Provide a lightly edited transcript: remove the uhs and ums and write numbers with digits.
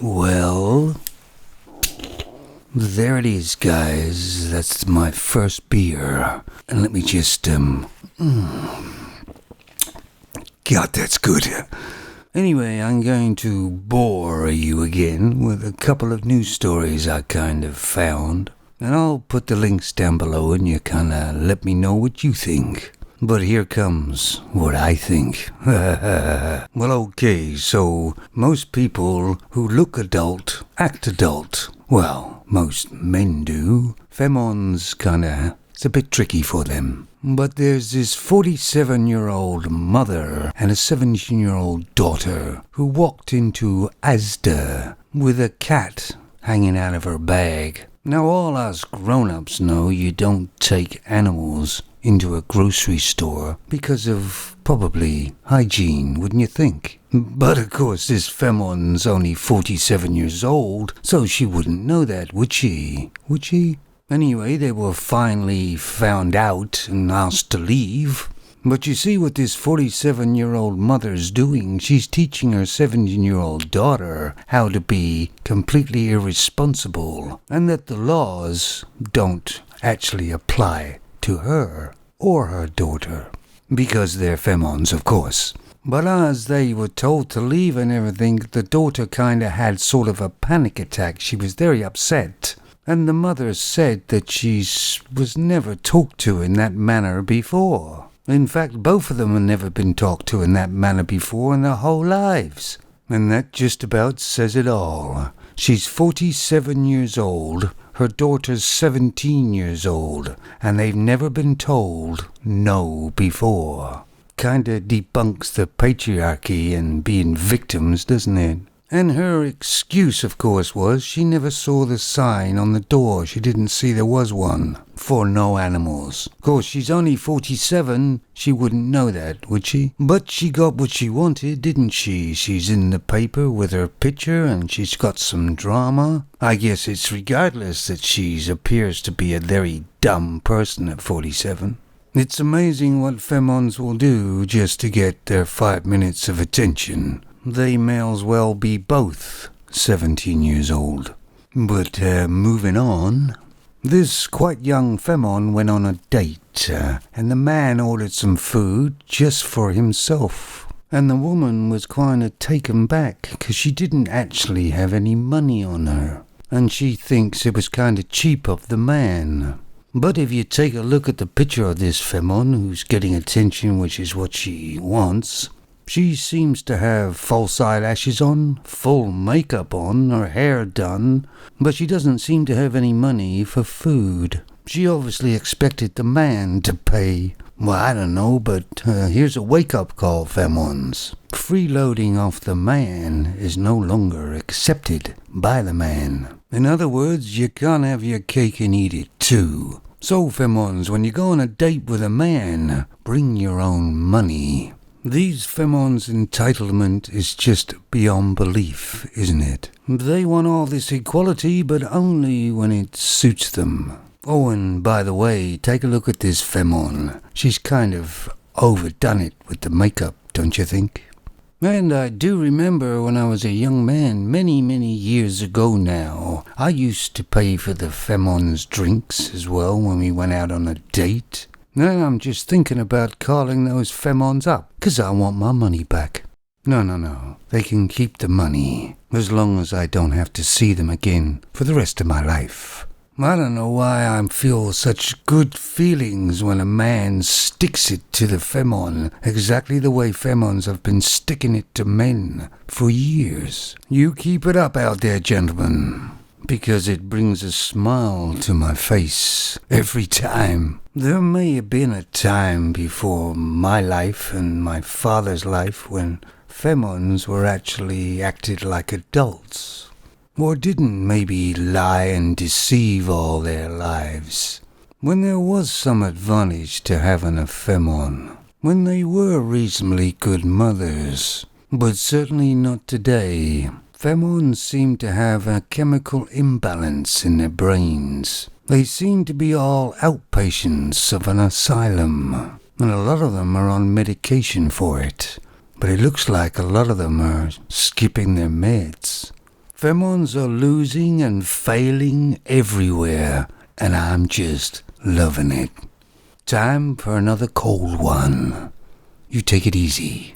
Well, there it is, guys. That's my first beer. And let me just, God, that's good. Anyway, I'm going to bore you again with a couple of news stories I kind of found. And I'll put the links down below and you kind of let me know what you think. But here comes what I think. Well, okay, so most people who look adult act adult. Well, most men do. Femons it's a bit tricky for them. But there's this 47-year-old mother and a 17-year-old daughter who walked into Asda with a cat hanging out of her bag. Now, all us grown-ups know you don't take animals into a grocery store because of probably hygiene, wouldn't you think? But of course, this femon's only 47 years old, so she wouldn't know that, would she? Would she? Anyway, they were finally found out and asked to leave. But you see what this 47-year-old mother's doing? She's teaching her 17-year-old daughter how to be completely irresponsible, and that the laws don't actually apply to her or her daughter, because they're femons, of course. But as they were told to leave and everything, the daughter kind of had sort of a panic attack. She was very upset. And the mother said that she was never talked to in that manner before. In fact, both of them had never been talked to in that manner before in their whole lives. And that just about says it all. She's 47 years old, her daughter's 17 years old, and they've never been told no before. Kinda debunks the patriarchy and being victims, doesn't it? And her excuse, of course, was she never saw the sign on the door. She didn't see there was one for no animals. Of course, she's only 47. She wouldn't know that, would she? But she got what she wanted, didn't she? She's in the paper with her picture and she's got some drama. I guess it's regardless that she appears to be a very dumb person at 47. It's amazing what femons will do just to get their 5 minutes of attention. They may as well be both 17 years old. But moving on, this quite young femon went on a date, and the man ordered some food just for himself. And the woman was kind of taken back because she didn't actually have any money on her. And she thinks it was kind of cheap of the man. But if you take a look at the picture of this femon who's getting attention, which is what she wants, she seems to have false eyelashes on, full makeup on, her hair done, but she doesn't seem to have any money for food. She obviously expected the man to pay. Well, I don't know, but here's a wake-up call, femons. Freeloading off the man is no longer accepted by the man. In other words, you can't have your cake and eat it too. So, femons, when you go on a date with a man, bring your own money. These femons' entitlement is just beyond belief, isn't it? They want all this equality, but only when it suits them. Oh, and by the way, take a look at this femon. She's kind of overdone it with the makeup, don't you think? And I do remember when I was a young man, many, many years ago now, I used to pay for the femon's drinks as well when we went out on a date. Now I'm just thinking about calling those femons up, 'cause I want my money back. No. They can keep the money, as long as I don't have to see them again for the rest of my life. I don't know why I feel such good feelings when a man sticks it to the femon, exactly the way femons have been sticking it to men for years. You keep it up out there, gentlemen, because it brings a smile to my face every time. There may have been a time before my life and my father's life when femons were actually acted like adults, or didn't maybe lie and deceive all their lives, when there was some advantage to having a femon, when they were reasonably good mothers, but certainly not today. Femons seem to have a chemical imbalance in their brains. They seem to be all outpatients of an asylum, and a lot of them are on medication for it. But it looks like a lot of them are skipping their meds. Femons are losing and failing everywhere, and I'm just loving it. Time for another cold one. You take it easy.